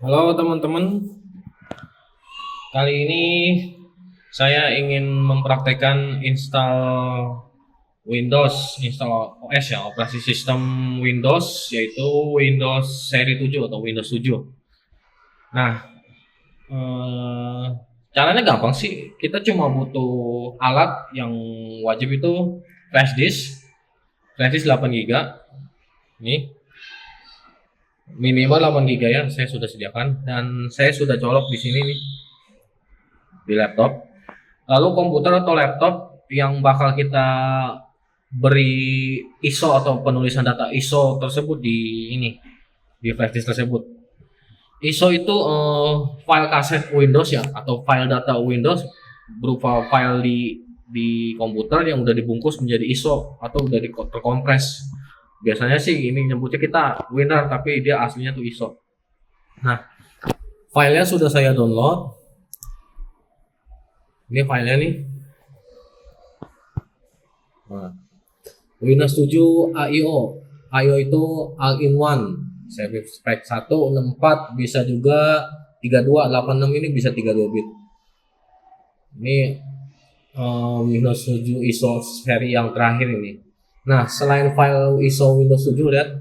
Halo teman-teman, kali ini saya ingin mempraktekkan install OS ya, operasi sistem Windows, yaitu Windows seri 7 atau Windows 7. Nah, eh, caranya gampang sih, kita cuma butuh alat yang wajib itu flash disk 8 GB, ini minimal 8 GB ya, saya sudah sediakan dan saya sudah colok di sini nih di laptop. Lalu komputer atau laptop yang bakal kita beri ISO atau penulisan data ISO tersebut di ini di flash disk tersebut. ISO itu file kaset Windows ya, atau file data Windows berupa file di komputer yang udah dibungkus menjadi ISO atau udah terkompres. Biasanya sih ini nyebutnya kita WinRAR, tapi dia aslinya tuh ISO. Nah, filenya sudah saya download. Ini filenya nih. Nah, Windows 7 AIO. AIO itu all-in-one. Service spek 164, bisa juga 3286, ini bisa 32 bit. Ini Windows 7 ISO seri yang terakhir ini. Nah, selain file ISO Windows 7, lihat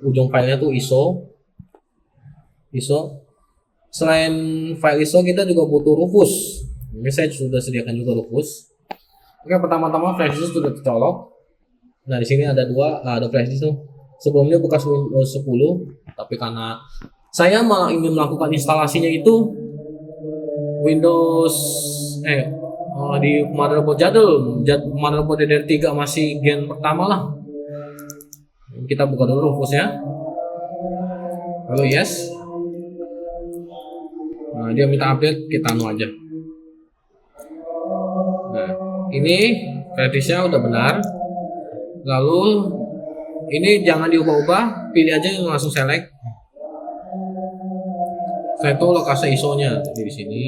ujung filenya tuh ISO. Selain file ISO, kita juga butuh Rufus. Ini saya sudah sediakan juga Rufus. Oke, pertama-tama flash disk sudah tercolok. Nah, di sini ada ada flash disk tuh. Sebelumnya bekas Windows 10, tapi karena saya malah ingin melakukan instalasinya itu Windows di motherboard jadul, motherboard DDR3 masih gen pertama lah. Kita buka dulu Rufusnya. Lalu yes. Nah, dia minta update, kita anu aja. Nah, ini flash udah benar. Lalu ini jangan diubah-ubah, pilih aja yang langsung select. Saya itu lokasi ISO-nya di sini.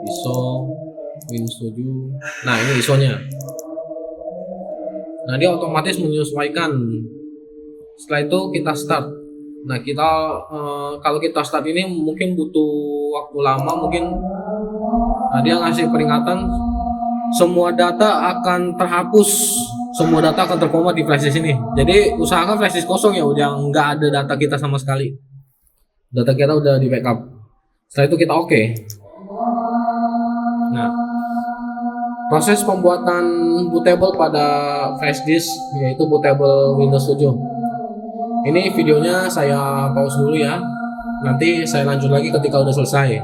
ISO Windows 7. Nah, ini ISO-nya. Nah, dia otomatis menyesuaikan. Setelah itu kita start. Nah, kalau kita start ini mungkin butuh waktu lama, mungkin. Nah, dia ngasih peringatan semua data akan terhapus. Semua data akan terformat di flash disk ini. Jadi usahakan flash disk kosong ya, udah nggak ada data kita sama sekali. Data kita udah di backup. Setelah itu kita oke. Nah, proses pembuatan bootable pada flash disk yaitu bootable Windows 7. Ini videonya saya pause dulu ya. Nanti saya lanjut lagi ketika udah selesai.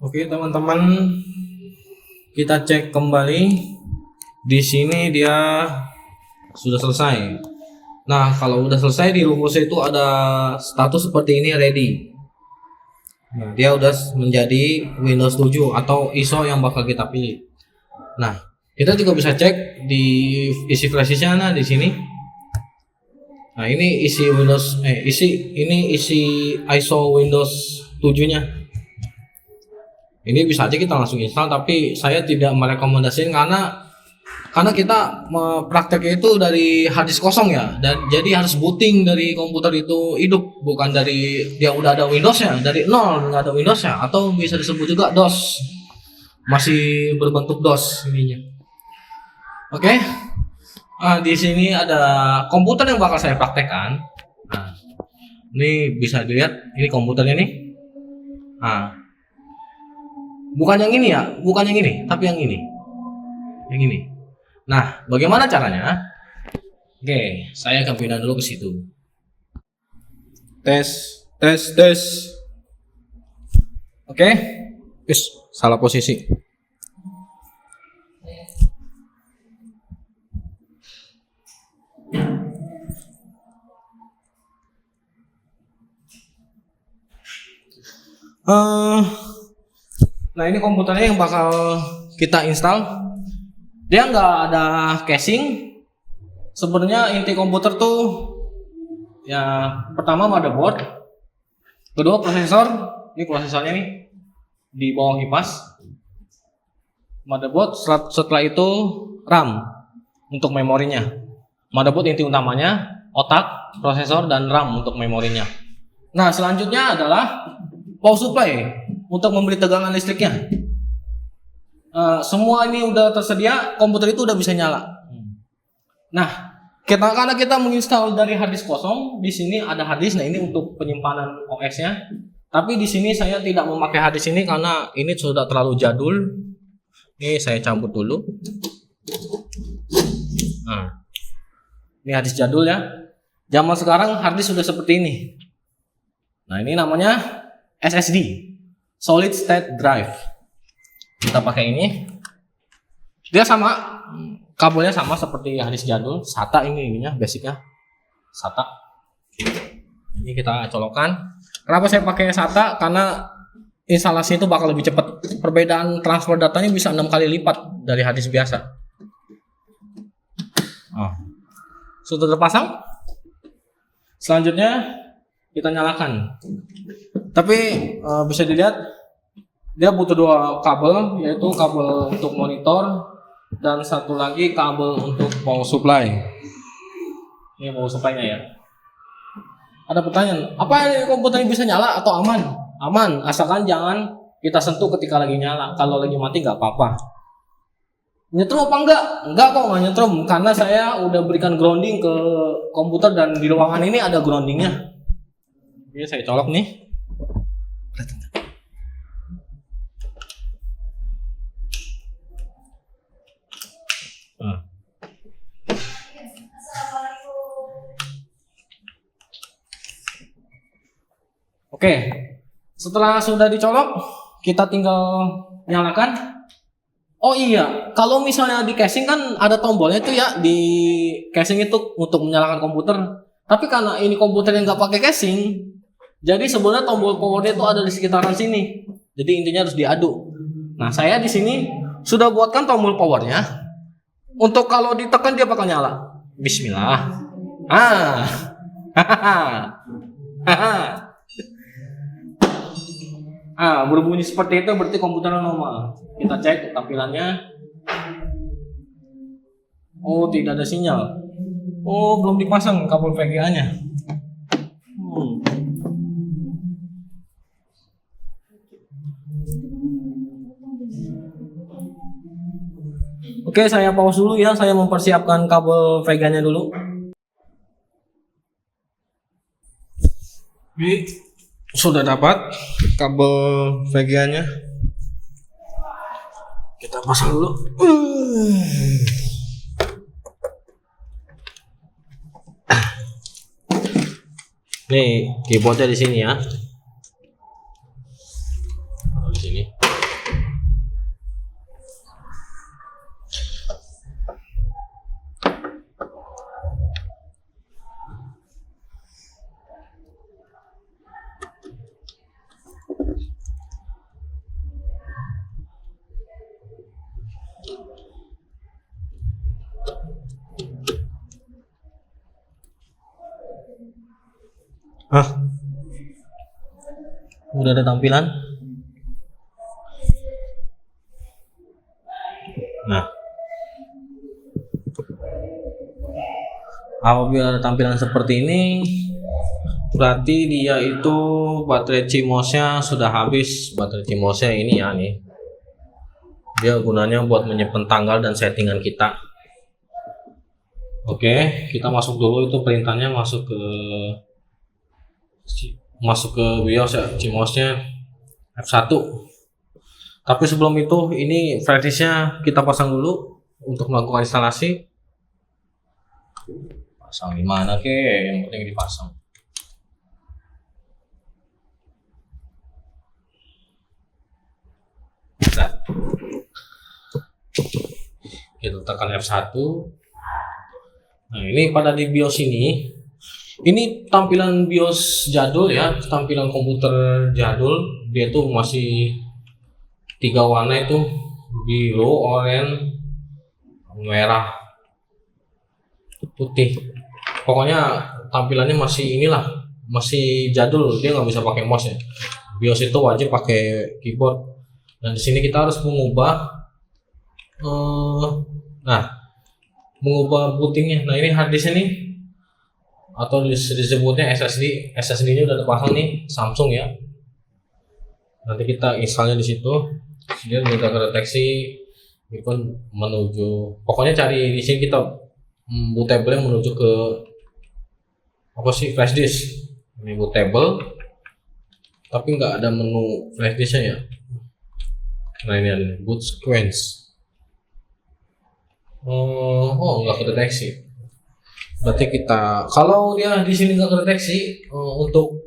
Oke, teman-teman, kita cek kembali. Di sini dia sudah selesai. Nah, kalau udah selesai di Rufus itu ada status seperti ini, ready. Nah, dia udah menjadi Windows 7 atau ISO yang bakal kita pilih. Nah, kita juga bisa cek di isi flash disknya. Nah, di sini. Nah, ini isi ISO Windows 7-nya. Ini bisa aja kita langsung install, tapi saya tidak merekomendasikan karena kita prakteknya itu dari hard disk kosong ya, dan jadi harus booting dari komputer itu hidup, bukan dari dia udah ada Windows-nya, dari nol nggak ada Windows-nya, atau bisa disebut juga DOS, masih berbentuk DOS ininya. Oke. Di sini ada komputer yang bakal saya praktekkan. Nah, ini bisa dilihat, ini komputernya nih. Nah, bukan yang ini ya, bukan yang ini, tapi yang ini. Yang ini. Nah, bagaimana caranya? Oke, saya akan pindah dulu ke situ. Tes. Oke, salah posisi. Nah, ini komputernya yang bakal kita install. Dia nggak ada casing. Sebenarnya inti komputer tuh ya, pertama motherboard, kedua prosesor. Ini prosesornya nih di bawah kipas. Motherboard, setelah itu RAM untuk memorinya. Motherboard inti utamanya, otak, prosesor, dan RAM untuk memorinya. Nah, selanjutnya adalah power supply untuk memberi tegangan listriknya. Semua ini udah tersedia, komputer itu udah bisa nyala. Nah, karena kita menginstal dari harddisk kosong, di sini ada harddisk. Nah, ini untuk penyimpanan OS-nya. Tapi di sini saya tidak memakai harddisk ini karena ini sudah terlalu jadul. Ini saya cabut dulu. Nah, ini harddisk jadul ya. Zaman sekarang harddisk sudah seperti ini. Nah, ini namanya SSD, Solid State Drive. Kita pakai ini. Dia sama, kabelnya sama seperti harddisk jadul. SATA ininya, basicnya SATA. Ini kita colokkan. Kenapa saya pakai SATA? Karena instalasi itu bakal lebih cepat. Perbedaan transfer datanya bisa 6 kali lipat dari harddisk biasa. Sudah terpasang. Selanjutnya kita nyalakan. Tapi bisa dilihat dia butuh 2 kabel, yaitu kabel untuk monitor dan satu lagi kabel untuk power supply. Ini power supply-nya ya. Ada pertanyaan, apa ini komputer ini bisa nyala atau aman? Aman, asalkan jangan kita sentuh ketika lagi nyala. Kalau lagi mati nggak apa-apa. Nyetrum apa enggak? Enggak kok, nggak nyetrum karena saya udah berikan grounding ke komputer dan di ruangan ini ada groundingnya. Ini saya colok nih. Oke, setelah sudah dicolok, kita tinggal nyalakan. Oh iya, kalau misalnya di casing kan ada tombolnya itu ya, di casing itu untuk menyalakan komputer. Tapi karena ini komputer yang nggak pakai casing, jadi sebenarnya tombol powernya itu ada di sekitaran sini. Jadi intinya harus diaduk. Nah, saya di sini sudah buatkan tombol powernya. Untuk kalau ditekan dia bakal nyala. Bismillah. Berbunyi seperti itu berarti komputernya normal. Kita cek tampilannya. Oh, tidak ada sinyal. Oh, belum dipasang kabel VGA-nya. Oke, saya pause dulu ya. Saya mempersiapkan kabel VGA-nya dulu. Sudah dapat kabel VGA-nya. Kita pasang dulu. Nih, keyboardnya di sini ya. Di sini. Udah ada tampilan. Nah, apabila ada tampilan seperti ini, berarti dia itu baterai CMOS-nya sudah habis. Baterai CMOS-nya ini ya nih. Dia gunanya buat menyimpan tanggal dan settingan kita. Oke, kita masuk dulu itu perintahnya masuk ke BIOS ya, CMOS-nya F1. Tapi sebelum itu ini flash disk-nya kita pasang dulu untuk melakukan instalasi. Pasang di mana ke? Yang penting dipasang. Nah, kita tekan F1. Nah, ini pada di BIOS ini tampilan BIOS jadul ya, tampilan komputer jadul. Dia tuh masih 3 warna itu, biru, oranye, merah, putih. Pokoknya tampilannya masih inilah, masih jadul. Dia nggak bisa pakai mouse ya. BIOS itu wajib pakai keyboard. Dan di sini kita harus mengubah, mengubah bootingnya. Nah, ini harddisk ini atau disebutnya SSD. SSD-nya udah terpasang nih Samsung ya. Nanti kita installnya di situ. Dia udah kedeteksi even menuju. Pokoknya cari di sini kita bootable yang menuju ke apa sih, flash disk. Ini bootable, tapi nggak ada menu flash disknya ya. Nah ini ada boot sequence. Oh nggak kedeteksi. Berarti kita kalau dia di sini nggak kedeteksi untuk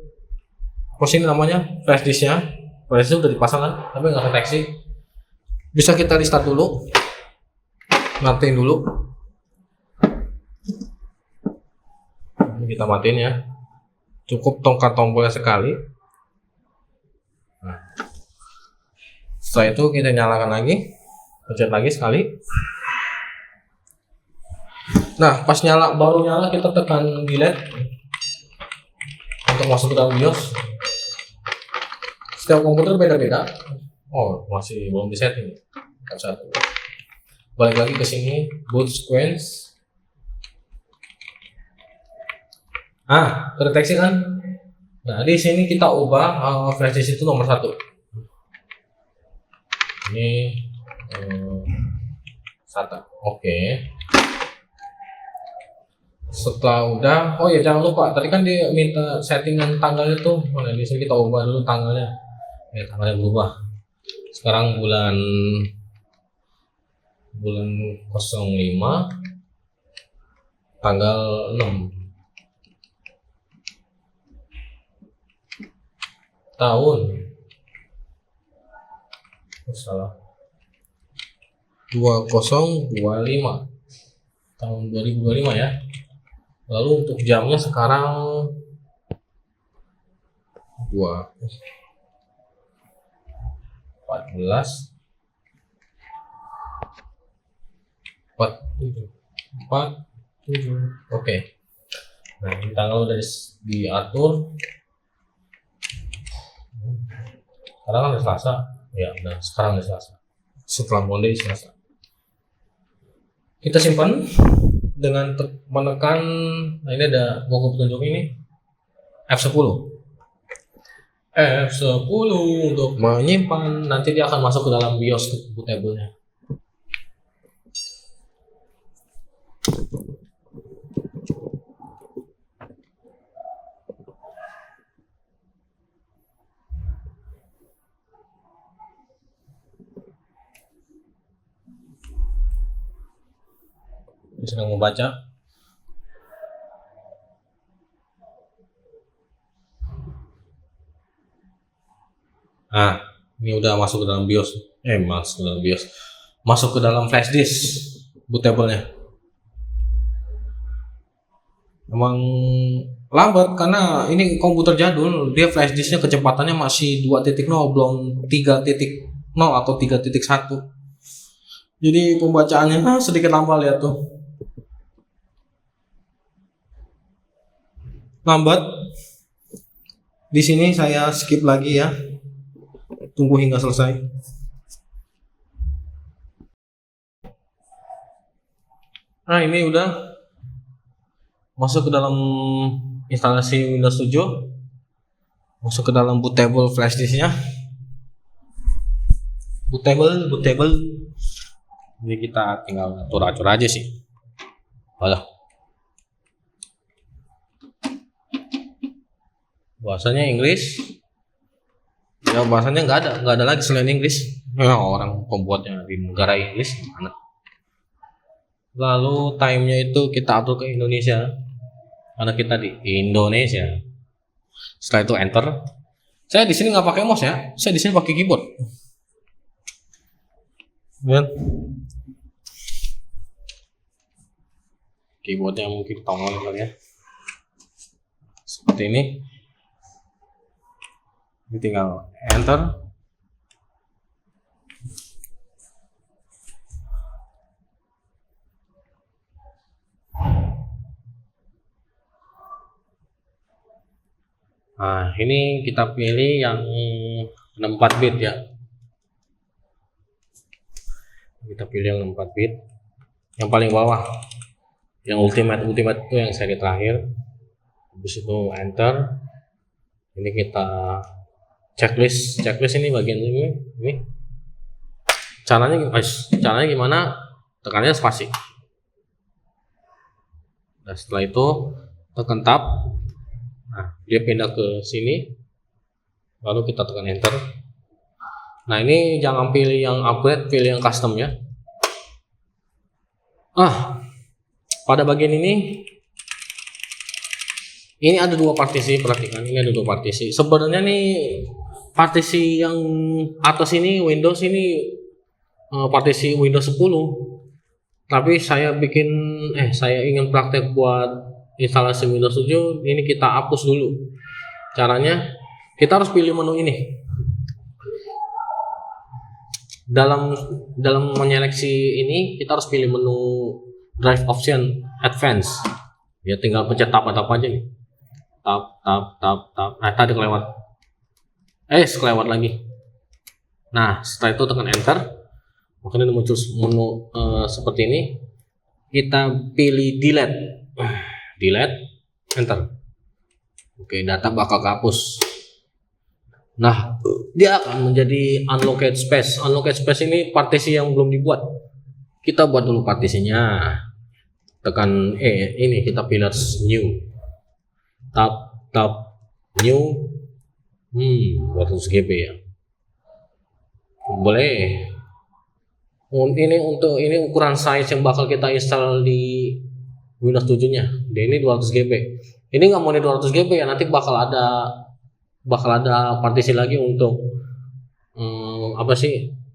apa sih namanya flash disknya, flash disk udah dipasang kan, tapi nggak kedeteksi. Bisa kita restart dulu, matiin dulu. Ini kita matiin ya. Cukup tongkat tombolnya sekali. Nah. Setelah itu kita nyalakan lagi, pencet lagi sekali. Nah, pas baru nyala kita tekan delete untuk masuk ke dalam BIOS. Setiap komputer beda-beda. Oh, masih belum disetting. Satu. Balik lagi ke sini, boot sequence. Terdeteksi kan? Nah, di sini kita ubah flash disk itu nomor 1. Ini SATA. Oke. Setelah udah, oh ya jangan lupa tadi kan dia minta settingan tanggalnya tuh. Nah, di sini kita ubah dulu tanggalnya. Ya, tanggalnya berubah. Sekarang bulan 05 tanggal 6 tahun. Salah. 2025 tahun 2025 ya. Lalu untuk jamnya sekarang 14 47. Oke. Nah, ini tanggal udah diatur. Sekarang kan Selasa. Ya, nah sekarang Selasa. Setelah Monday Selasa. Kita simpan dengan menekan, nah ini ada buku petunjuk ini F10 untuk menyimpan. Nanti dia akan masuk ke dalam BIOS bootable-nya. Dia sedang membaca. Ini udah masuk ke dalam BIOS. Masuk ke dalam BIOS. Masuk ke dalam flash disk bootable-nya. Emang lambat karena ini komputer jadul, dia flash disknya kecepatannya masih 2.0 belum 3.0 atau 3.1. Jadi pembacaannya sedikit lambat, lihat tuh. Lambat. Di sini saya skip lagi ya. Tunggu hingga selesai. Ini udah masuk ke dalam instalasi Windows 7. Masuk ke dalam bootable flash disknya. Bootable. Jadi kita tinggal atur aja sih. Bahasanya Inggris. Ya bahasanya nggak ada lagi selain Inggris. Ya, orang pembuatnya di negara Inggris gimana? Lalu time-nya itu kita atur ke Indonesia. Karena kita di Indonesia. Setelah itu enter. Saya di sini nggak pakai mouse ya. Saya di sini pakai keyboard. Lihat. Keyboardnya mungkin tongol kali ya. Seperti ini. Ini tinggal enter. Nah, ini kita pilih yang 64 bit ya. Kita pilih yang 64 bit. Yang paling bawah. Yang ultimate itu yang seri terakhir. Habis itu enter. Ini kita checklist ini bagian ini. Caranya gimana? Tekannya spasi. Nah, setelah itu tekan tab. Nah, dia pindah ke sini. Lalu kita tekan enter. Nah, ini jangan pilih yang upgrade, pilih yang custom ya. Pada bagian ini ada dua partisi, perhatikan ini ada dua partisi. Sebenarnya nih partisi yang atas ini Windows ini partisi Windows 10. Tapi saya ingin praktek buat instalasi Windows 7, ini kita hapus dulu. Caranya kita harus pilih menu ini. Dalam menyeleksi ini kita harus pilih menu Drive Option Advance. Ya tinggal pencet tab aja nih. Tab. Nah, tadi kelewat. Kelewat lagi. Nah, setelah itu tekan enter. Makanya muncul menu seperti ini. Kita pilih delete. Enter. Oke, data bakal kehapus. Nah, dia akan menjadi unlocked space. Unlocked space ini partisi yang belum dibuat. Kita buat dulu partisinya. Tekan ini kita pilih new. Tab new. 200 GB ya. Boleh. Ini ukuran size yang bakal kita install di Windows 7-nya. Dia ini 200 GB. Ini nggak mau di 200 GB ya, nanti bakal ada partisi lagi untuk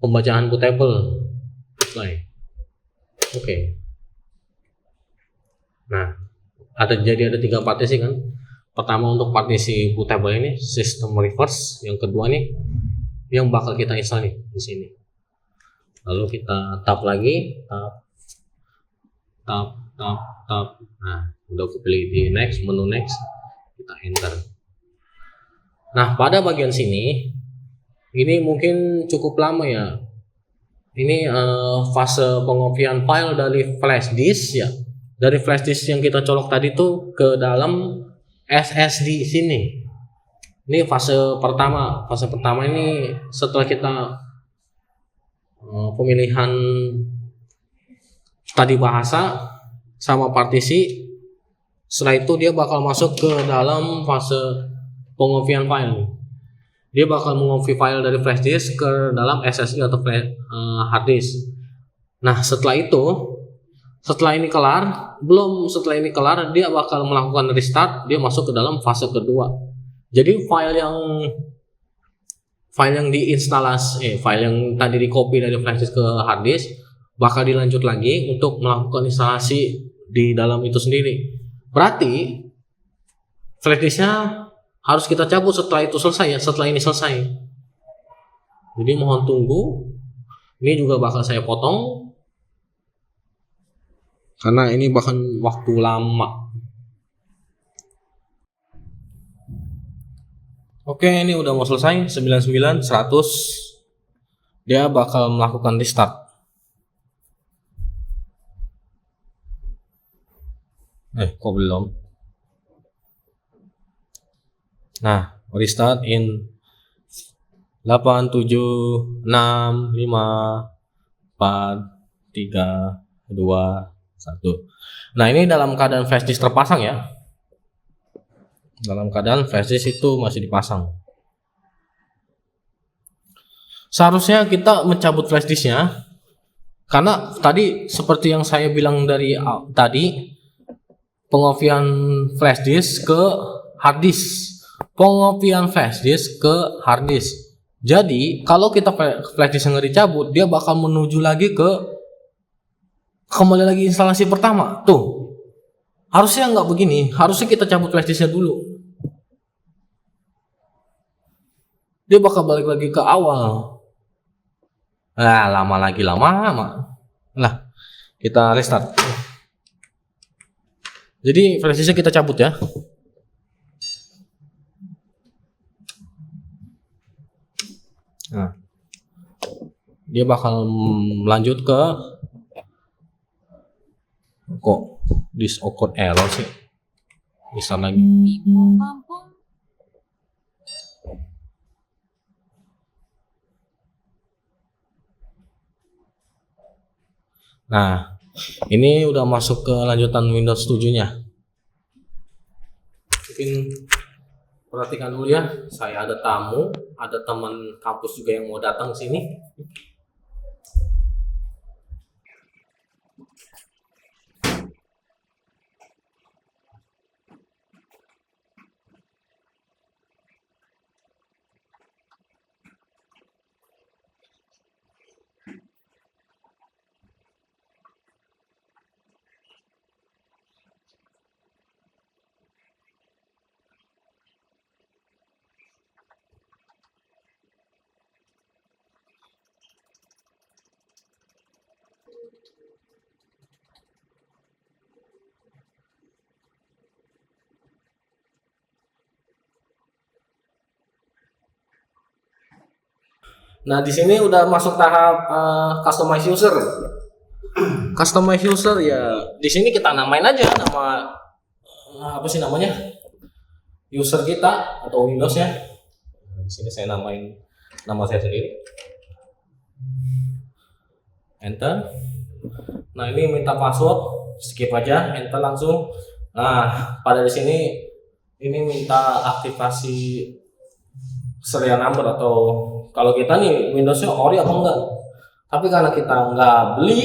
pembacaan bootable. Oke. Nah, jadi ada 3 partisi kan. Pertama untuk partisi bootable ini system reverse, yang kedua nih yang bakal kita install nih di sini. Lalu kita tab lagi, tab. Nah, udah kepilih di next, menu next, kita enter. Nah, pada bagian sini ini mungkin cukup lama ya. Ini fase pengopian file dari flash disk ya. Dari flash disk yang kita colok tadi tuh ke dalam SSD sini. Ini fase pertama. Fase pertama ini setelah kita pemilihan tadi bahasa sama partisi, setelah itu dia bakal masuk ke dalam fase pengopian file. Dia bakal mengopi file dari flash disk ke dalam SSD atau hard disk. Nah, setelah ini kelar, dia bakal melakukan restart, dia masuk ke dalam fase kedua. Jadi file yang diinstalasi, file yang tadi di copy dari flash disk ke hard disk bakal dilanjut lagi untuk melakukan instalasi di dalam itu sendiri. Berarti flash disknya harus kita cabut setelah itu selesai ya, setelah ini selesai. Jadi mohon tunggu. Ini juga bakal saya potong karena ini bahkan waktu lama. Oke, ini udah mau selesai 99 100. Dia bakal melakukan restart. Kok belum? Nah, restart in 8 7 6 5 4 3 2 1. Nah, ini dalam keadaan flash disk terpasang ya. Dalam keadaan flash disk itu masih dipasang. Seharusnya kita mencabut flash disknya karena tadi seperti yang saya bilang dari tadi, pengopian flash disk ke hard disk. Pengopian flash disk ke hard disk. Jadi kalau kita flash disk nggak dicabut, dia bakal menuju lagi kembali lagi instalasi pertama. Tuh, harusnya nggak begini. Harusnya kita cabut flash disknya dulu. Dia bakal balik lagi ke awal. Lama lagi. Lah, kita restart. Jadi flash disknya kita cabut ya. Nah, dia bakal lanjut ke disk occurred error sih. Install lagi. Ibu kampung. Nah, ini udah masuk ke lanjutan Windows 7-nya. Mungkin perhatikan dulu ya, saya ada tamu, ada teman kampus juga yang mau datang sini. Nah, di sini udah masuk tahap customize user. Customize user ya, di sini kita namain aja nama apa sih namanya? User kita atau Windows-nya. Di sini saya namain nama saya sendiri. Enter. Nah, ini minta password, skip aja, enter langsung. Nah, pada di sini ini minta aktivasi serial number atau kalau kita nih Windows-nya ori apa enggak. Tapi karena kita nggak beli,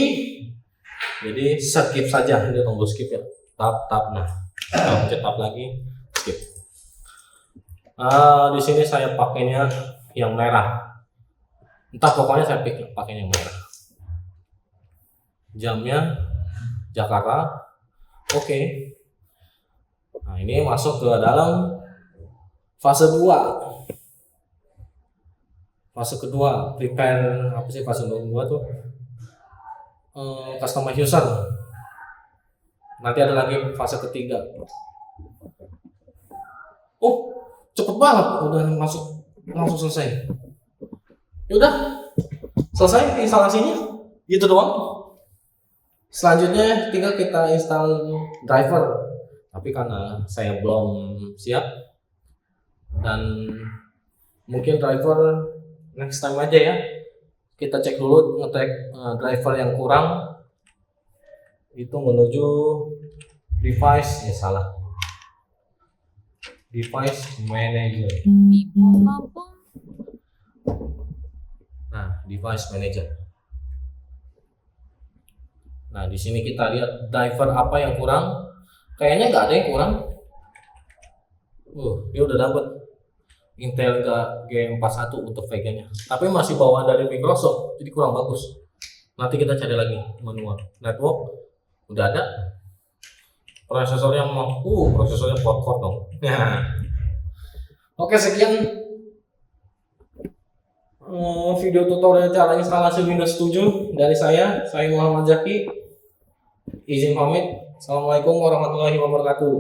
jadi skip saja. Ini tombol skip ya. Tab. Nah, kita pencet tab lagi, skip. Di sini saya pakainya yang merah. Entah pokoknya saya pakai yang merah. Jamnya Jakarta. Oke. Nah, ini masuk ke dalam fase 2. Fase kedua, prepare apa sih fase 2 tuh? Customize user. Nanti ada lagi fase ketiga. Oh, cepet banget udah masuk langsung selesai. Yaudah, selesai instalasinya. Gitu doang. Selanjutnya tinggal kita install driver. Tapi karena saya belum siap dan mungkin driver next time aja ya. Kita cek dulu ngetek driver yang kurang itu menuju device salah. Device manager. Ibu kampung. Nah, device manager. Nah, di sini kita lihat driver apa yang kurang. Kayaknya nggak ada yang kurang. Dia udah dapat Intel G41 untuk Vega-nya. Tapi masih bawaan dari Microsoft, jadi kurang bagus. Nanti kita cari lagi manual. Network udah ada. Prosesornya prosesornya quad-core dong. Oke, sekian video tutorial cara instalasi Windows 7 dari saya Muhammad Zaki. Izin pamit. Assalamualaikum warahmatullahi wabarakatuh.